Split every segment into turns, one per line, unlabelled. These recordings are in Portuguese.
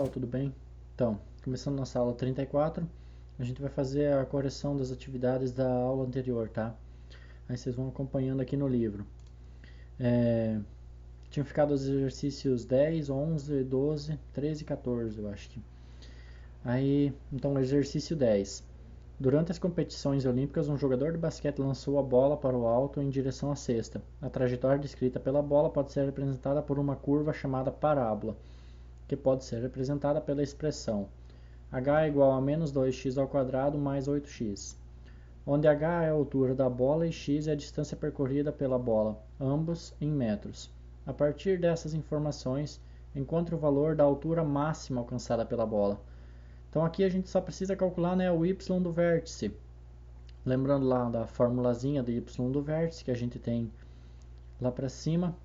pessoal, tudo bem? Então, começando nossa aula 34, a gente vai fazer a correção das atividades da aula anterior, tá? Aí vocês vão acompanhando aqui no livro. Tinham ficado os exercícios 10, 11, 12, 13 e 14, eu acho que. Aí, então, exercício 10. Durante as competições olímpicas, um jogador de basquete lançou a bola para o alto em direção à cesta. A trajetória descrita pela bola pode ser representada por uma curva chamada parábola, que pode ser representada pela expressão h é igual a menos 2x ao quadrado mais 8x, onde h é a altura da bola e x é a distância percorrida pela bola, ambos em metros. A partir dessas informações, encontre o valor da altura máxima alcançada pela bola. Então aqui a gente só precisa calcular, né, o y do vértice. Lembrando lá da formulazinha do y do vértice que a gente tem lá para cima,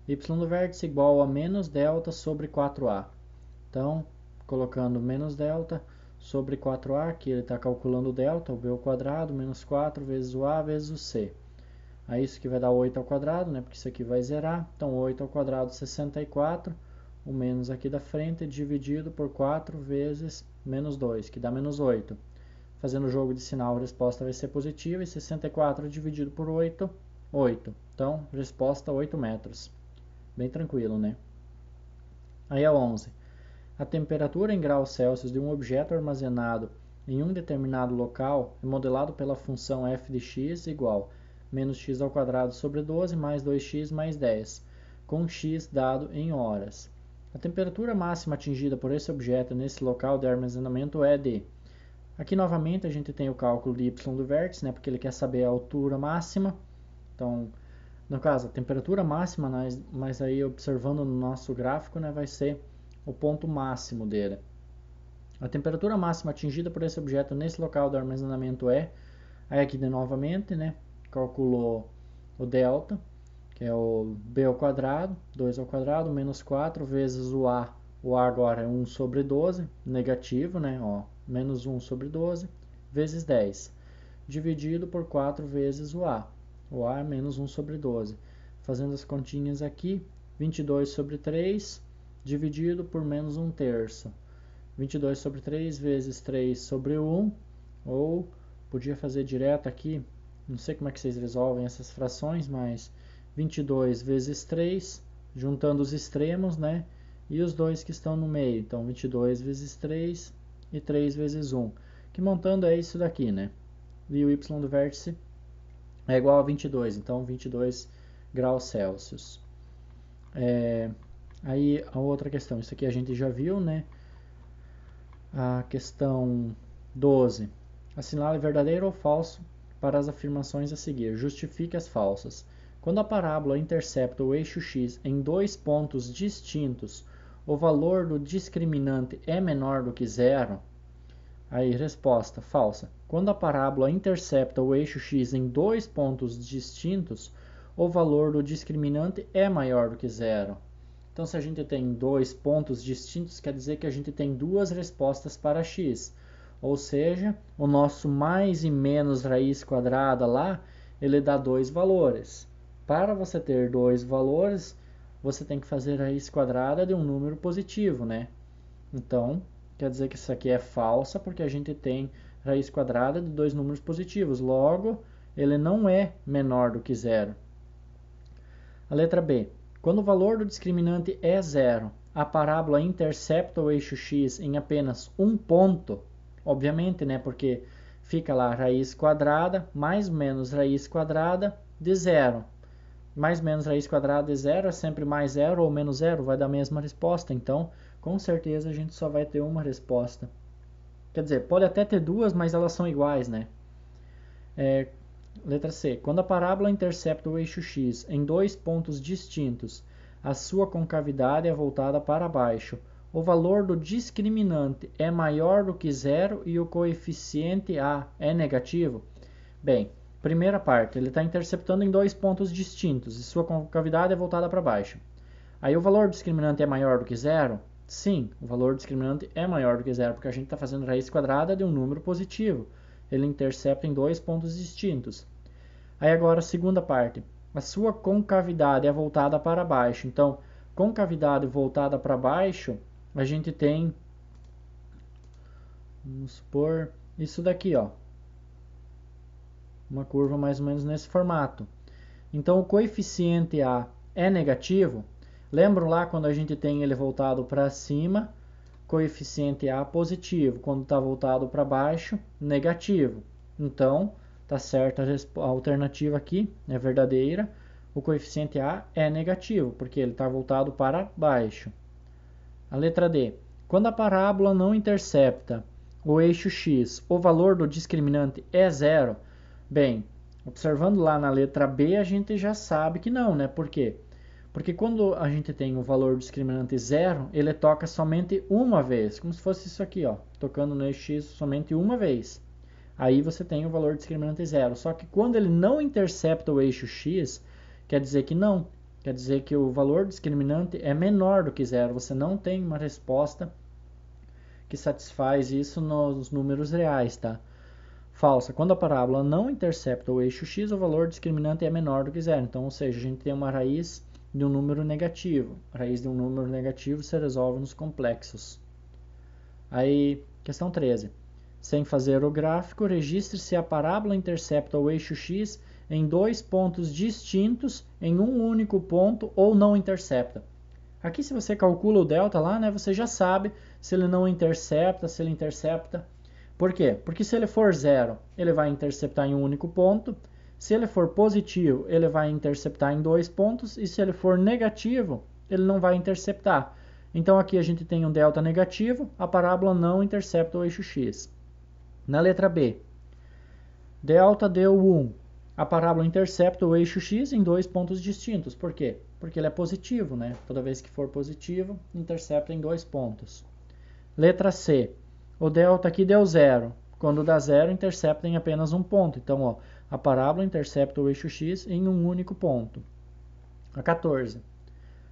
y do vértice igual a menos delta sobre 4a. Então, colocando menos delta sobre 4a, que ele está calculando o delta, o b ao quadrado, menos 4 vezes o a vezes o c. Aí isso que vai dar 8 ao quadrado, né, porque isso aqui vai zerar. Então, 8 ao quadrado, 64. O menos aqui da frente, dividido por 4 vezes menos 2, que dá menos 8. Fazendo o jogo de sinal, a resposta vai ser positiva. E 64 dividido por 8, 8. Então, resposta 8 metros. Bem tranquilo, né? Aí a 11. A temperatura em graus Celsius de um objeto armazenado em um determinado local é modelado pela função f de x igual menos x ao quadrado sobre 12 mais 2x mais 10, com x dado em horas. A temperatura máxima atingida por esse objeto nesse local de armazenamento é de... Aqui novamente a gente tem o cálculo de y do vértice, né, porque ele quer saber a altura máxima. Então, no caso, a temperatura máxima, mas aí observando no nosso gráfico, né, vai ser o ponto máximo dele. A temperatura máxima atingida por esse objeto nesse local de armazenamento é... Aí aqui de novamente, né, calculou o delta, que é o b ao quadrado, 2 ao quadrado, menos 4 vezes o a. O a agora é 1 sobre 12, negativo, né, ó, menos 1 sobre 12, vezes 10, dividido por 4 vezes o a. O a é menos 1 sobre 12. Fazendo as continhas aqui, 22 sobre 3, dividido por menos 1/3. 22 sobre 3 vezes 3 sobre 1, ou podia fazer direto aqui, não sei como é que vocês resolvem essas frações, mas 22 vezes 3, juntando os extremos, né, e os dois que estão no meio. Então, 22 vezes 3 e 3 vezes 1, que montando é isso daqui, né, e o y do vértice é igual a 22, então 22 graus Celsius. Aí a outra questão, isso aqui a gente já viu, né? A questão 12. Assinale verdadeiro ou falso para as afirmações a seguir. Justifique as falsas. Quando a parábola intercepta o eixo x em dois pontos distintos, o valor do discriminante é menor do que zero? Aí, resposta, falsa. Quando a parábola intercepta o eixo x em dois pontos distintos, o valor do discriminante é maior do que zero. Então, se a gente tem dois pontos distintos, quer dizer que a gente tem duas respostas para x. Ou seja, o nosso mais e menos raiz quadrada lá, ele dá dois valores. Para você ter dois valores, você tem que fazer raiz quadrada de um número positivo, né? Então, quer dizer que isso aqui é falsa, porque a gente tem raiz quadrada de dois números positivos. Logo, ele não é menor do que zero. A letra B. Quando o valor do discriminante é zero, a parábola intercepta o eixo x em apenas um ponto, obviamente, né, porque fica lá raiz quadrada mais menos raiz quadrada de zero. Mais menos raiz quadrada de zero é sempre mais zero ou menos zero, vai dar a mesma resposta. Então, com certeza a gente só vai ter uma resposta. Quer dizer, pode até ter duas, mas elas são iguais, né? Letra C. Quando a parábola intercepta o eixo x em dois pontos distintos, a sua concavidade é voltada para baixo. O valor do discriminante é maior do que zero e o coeficiente a é negativo? Bem, primeira parte, ele está interceptando em dois pontos distintos e sua concavidade é voltada para baixo. Aí o valor do discriminante é maior do que zero? Sim, o valor do discriminante é maior do que zero, porque a gente está fazendo raiz quadrada de um número positivo. Ele intercepta em dois pontos distintos. Aí agora a segunda parte. A sua concavidade é voltada para baixo. Então, com cavidade voltada para baixo, a gente tem, vamos supor, isso daqui, ó. Uma curva mais ou menos nesse formato. Então o coeficiente A é negativo. Lembram lá quando a gente tem ele voltado para cima, coeficiente A positivo. Quando está voltado para baixo, negativo. Então, tá certa a alternativa aqui, é verdadeira. O coeficiente A é negativo, porque ele está voltado para baixo. A letra D. Quando a parábola não intercepta o eixo X, o valor do discriminante é zero. Bem, observando lá na letra B, a gente já sabe que não, né? Por quê? Porque quando a gente tem o valor discriminante zero, ele toca somente uma vez, como se fosse isso aqui, ó, tocando no eixo X somente uma vez. Aí você tem o valor discriminante zero. Só que quando ele não intercepta o eixo X, quer dizer que não. Quer dizer que o valor discriminante é menor do que zero. Você não tem uma resposta que satisfaz isso nos números reais, tá? Falsa. Quando a parábola não intercepta o eixo X, o valor discriminante é menor do que zero. Então, ou seja, a gente tem uma raiz de um número negativo. A raiz de um número negativo se resolve nos complexos. Aí, questão 13. Sem fazer o gráfico, registre se a parábola intercepta o eixo X em dois pontos distintos em um único ponto ou não intercepta. Aqui, se você calcula o delta lá, né, você já sabe se ele não intercepta, se ele intercepta. Por quê? Porque se ele for zero, ele vai interceptar em um único ponto. Se ele for positivo, ele vai interceptar em dois pontos. E se ele for negativo, ele não vai interceptar. Então aqui a gente tem um delta negativo, a parábola não intercepta o eixo X. Na letra B, delta deu 1. A parábola intercepta o eixo X em dois pontos distintos. Por quê? Porque ele é positivo, né? Toda vez que for positivo, intercepta em dois pontos. Letra C. O delta aqui deu 0. Quando dá 0, intercepta em apenas um ponto. Então, ó, a parábola intercepta o eixo X em um único ponto. A 14.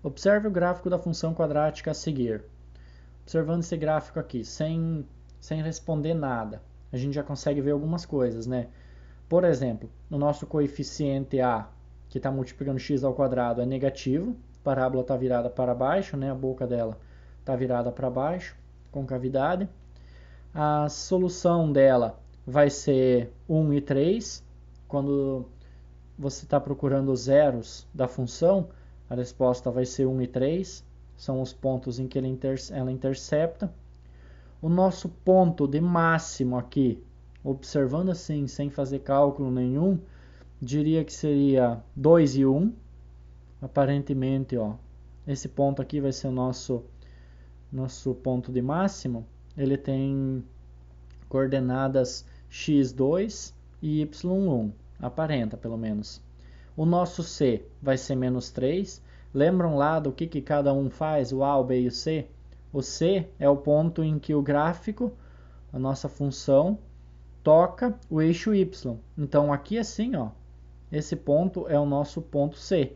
Observe o gráfico da função quadrática a seguir. Observando esse gráfico aqui, sem responder nada, a gente já consegue ver algumas coisas, né? Por exemplo, o nosso coeficiente A, que está multiplicando x ao quadrado, é negativo. A parábola está virada para baixo, né? A boca dela está virada para baixo, com cavidade. A solução dela vai ser 1 e 3. Quando você está procurando os zeros da função, a resposta vai ser 1 e 3. São os pontos em que ela intercepta. O nosso ponto de máximo aqui, observando assim, sem fazer cálculo nenhum, diria que seria 2 e 1. Aparentemente, ó, esse ponto aqui vai ser o nosso ponto de máximo. Ele tem coordenadas x2 e y1, aparenta pelo menos. O nosso C vai ser menos 3. Lembram lá do que cada um faz, o A, o B e o C? O C é o ponto em que o gráfico, a nossa função, toca o eixo Y. Então aqui assim, ó, esse ponto é o nosso ponto C,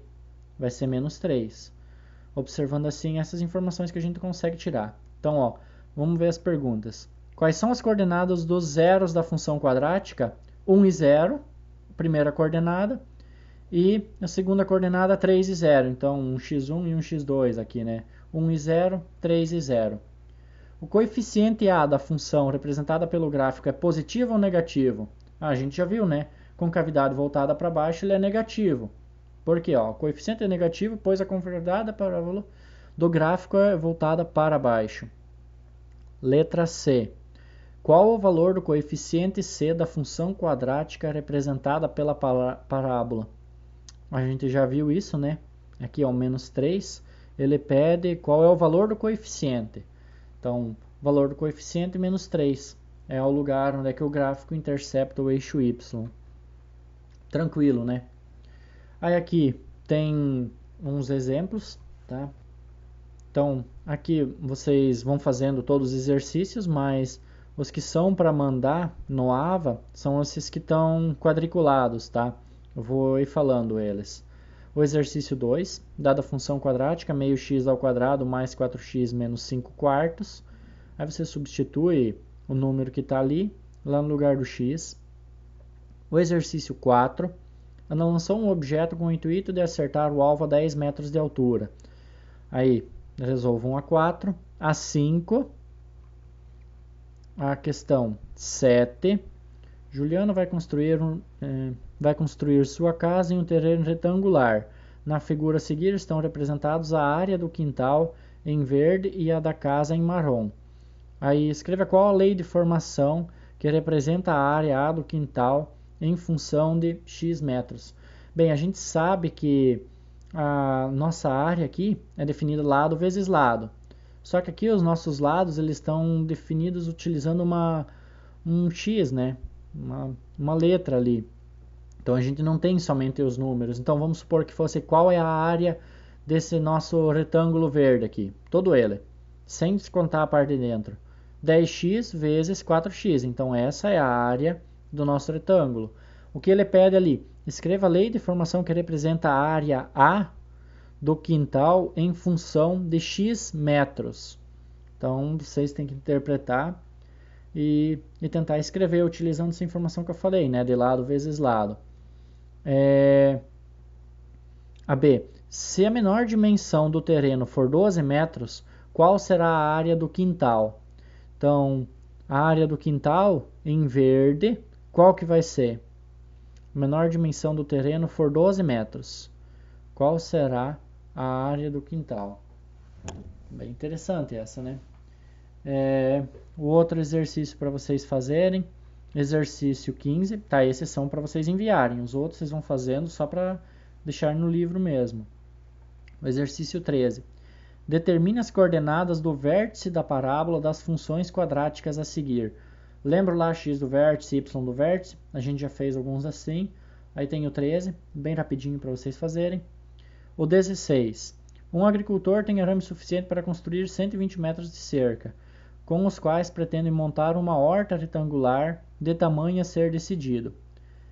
vai ser menos 3. Observando assim essas informações que a gente consegue tirar. Então, ó, vamos ver as perguntas. Quais são as coordenadas dos zeros da função quadrática? 1 e 0, primeira coordenada, e a segunda coordenada 3 e 0. Então, um x1 e um x2 aqui, né? 1 e 0, 3 e 0. O coeficiente A da função representada pelo gráfico é positivo ou negativo? A gente já viu, né? Com cavidade voltada para baixo, ele é negativo. Por quê? Ó, o coeficiente é negativo, pois a coordenada parábola do gráfico é voltada para baixo. Letra C. Qual o valor do coeficiente C da função quadrática representada pela parábola? A gente já viu isso, né? Aqui é o menos 3. Ele pede qual é o valor do coeficiente. Então, o valor do coeficiente menos 3 é o lugar onde é que o gráfico intercepta o eixo Y. Tranquilo, né? Aí aqui tem uns exemplos, tá? Então, aqui vocês vão fazendo todos os exercícios, mas os que são para mandar no AVA são esses que estão quadriculados, tá? Eu vou ir falando eles. O exercício 2, dada a função quadrática, meio x ao quadrado mais 4x menos 5 quartos. Aí você substitui o número que está ali, lá no lugar do x. O exercício 4, ela lançou um objeto com o intuito de acertar o alvo a 10 metros de altura. Aí, resolvo 1 a 4, a 5, a questão 7. Juliano vai construir sua casa em um terreno retangular. Na figura a seguir estão representados a área do quintal em verde e a da casa em marrom. Aí escreva qual a lei de formação que representa a área A do quintal em função de x metros. Bem, a gente sabe que a nossa área aqui é definida lado vezes lado. Só que aqui os nossos lados eles estão definidos utilizando um x, né? Uma letra ali. Então a gente não tem somente os números. Então vamos supor que fosse qual é a área desse nosso retângulo verde aqui. Todo ele, sem descontar a parte de dentro. 10x vezes 4x. Então essa é a área do nosso retângulo. O que ele pede ali? Escreva a lei de formação que representa a área A do quintal em função de x metros. Então vocês têm que interpretar e tentar escrever utilizando essa informação que eu falei, né? De lado vezes lado. A B. Se a menor dimensão do terreno for 12 metros, qual será a área do quintal? Então, a área do quintal, em verde, qual que vai ser? A menor dimensão do terreno for 12 metros. Qual será a área do quintal? Bem interessante essa, né? O outro exercício para vocês fazerem, exercício 15, tá? Esses são para vocês enviarem. Os outros vocês vão fazendo só para deixar no livro mesmo. O exercício 13. Determine as coordenadas do vértice da parábola das funções quadráticas a seguir. Lembra lá x do vértice, y do vértice? A gente já fez alguns assim. Aí tem o 13, bem rapidinho para vocês fazerem. O 16. Um agricultor tem arame suficiente para construir 120 metros de cerca, com os quais pretende montar uma horta retangular de tamanho a ser decidido.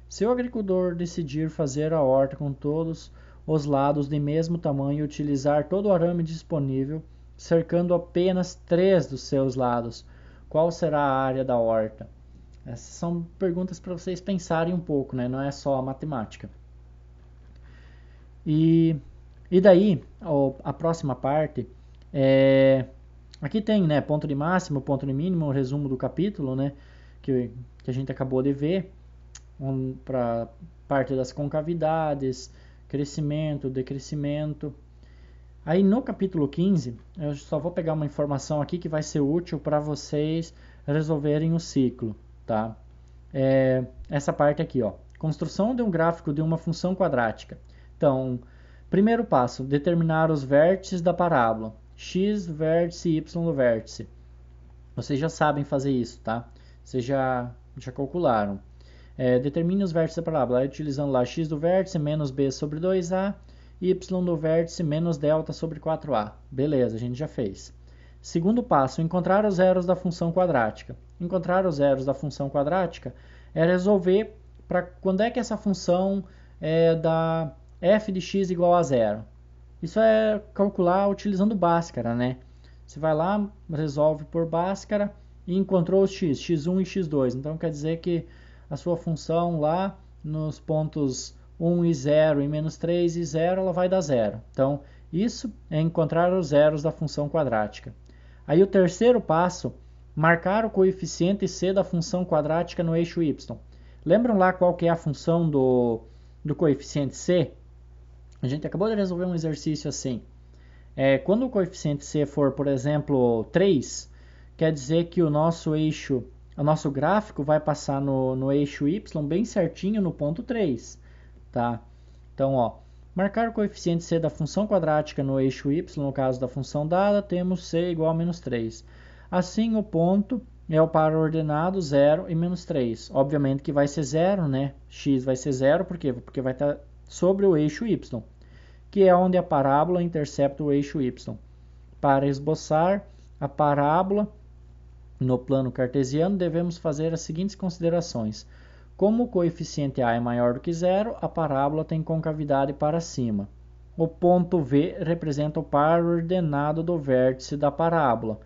Se o agricultor decidir fazer a horta com todos os lados de mesmo tamanho e utilizar todo o arame disponível, cercando apenas 3 dos seus lados, qual será a área da horta? Essas são perguntas para vocês pensarem um pouco, né? Não é só a matemática. E daí, a próxima parte, aqui tem, né, ponto de máximo, ponto de mínimo, o resumo do capítulo, né, que a gente acabou de ver, para parte das concavidades, crescimento, decrescimento. Aí no capítulo 15, eu só vou pegar uma informação aqui que vai ser útil para vocês resolverem o ciclo, tá? Essa parte aqui, ó. Construção de um gráfico de uma função quadrática. Então, primeiro passo, determinar os vértices da parábola. X vértice, Y do vértice. Vocês já sabem fazer isso, tá? Vocês já calcularam. Determine os vértices da parábola, utilizando lá x do vértice menos b sobre 2a, y do vértice menos delta sobre 4a. Beleza, a gente já fez. Segundo passo, encontrar os zeros da função quadrática. Encontrar os zeros da função quadrática é resolver para quando é que essa função dá f de x igual a zero. Isso é calcular utilizando Bhaskara, né? Você vai lá, resolve por Bhaskara e encontrou os x, x1 e x2. Então quer dizer que a sua função lá nos pontos 1 e 0 e menos 3 e 0, ela vai dar 0. Então, isso é encontrar os zeros da função quadrática. Aí o terceiro passo, marcar o coeficiente c da função quadrática no eixo y. Lembram lá qual que é a função do coeficiente c? A gente acabou de resolver um exercício assim. Quando o coeficiente c for, por exemplo, 3, quer dizer que o nosso gráfico vai passar no eixo y bem certinho no ponto 3, tá? Então, ó, marcar o coeficiente c da função quadrática no eixo y, no caso da função dada, temos c igual a menos 3. Assim, o ponto é o par ordenado 0 e menos 3. Obviamente que vai ser 0, né? X vai ser 0, por quê? Porque vai estar sobre o eixo y, que é onde a parábola intercepta o eixo y. Para esboçar a parábola no plano cartesiano, devemos fazer as seguintes considerações. Como o coeficiente a é maior do que zero, a parábola tem concavidade para cima. O ponto V representa o par ordenado do vértice da parábola.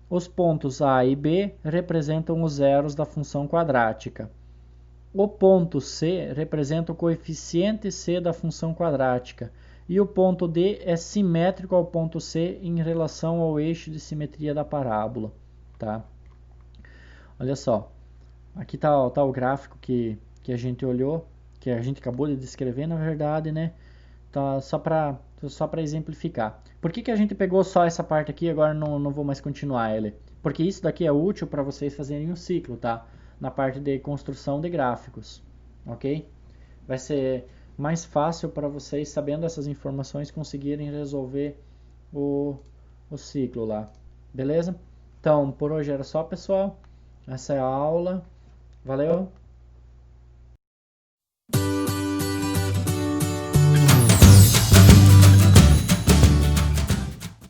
Os pontos A e B representam os zeros da função quadrática. O ponto C representa o coeficiente C da função quadrática, E o ponto D é simétrico ao ponto C em relação ao eixo de simetria da parábola, tá? Olha só, aqui tá o gráfico que a gente olhou, que a gente acabou de descrever, na verdade, né? Tá, só para exemplificar. Por que a gente pegou só essa parte aqui e agora não vou mais continuar ele? Porque isso daqui é útil para vocês fazerem um ciclo, tá? Na parte de construção de gráficos, ok? Vai ser mais fácil para vocês, sabendo essas informações, conseguirem resolver o ciclo lá, beleza? Então, por hoje era só, pessoal. Essa é a aula. Valeu!